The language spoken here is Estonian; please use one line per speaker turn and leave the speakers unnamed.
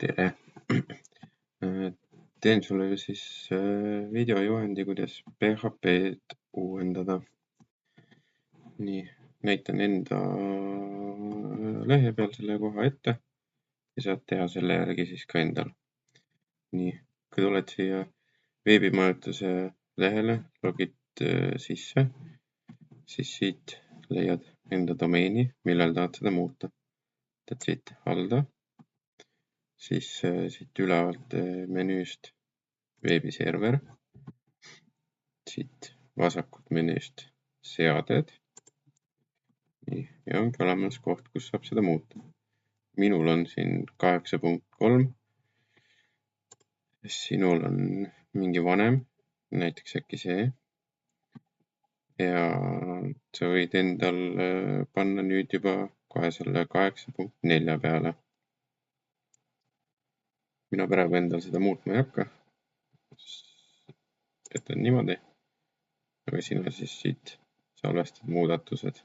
tere! Teen sulle siis videojuhendi, kuidas PHP-d uuendada. Nii, näitan enda lehe peal selle koha ette ja saad teha selle järgi siis ka endal. Nii, kui tuled siia veebimajutuse lehele, logid sisse, siis siit leiad enda domeeni, millal tahad seda muuta. Teed siit alda. Siis siit ülevalt menüüst veebiserver, siit vasakult menüüst seaded. Nii, ja ongi olemas koht, kus saab seda muuta. Minul on siin 8.3. Sinul on mingi vanem, näiteks äkki see. Ja sa võid endal panna nüüd juba kohe selle 8.4 peale. Mina praegu endal seda muutma ei hakka. Jätan niimoodi. Aga sina siis siit salvestad muudatused.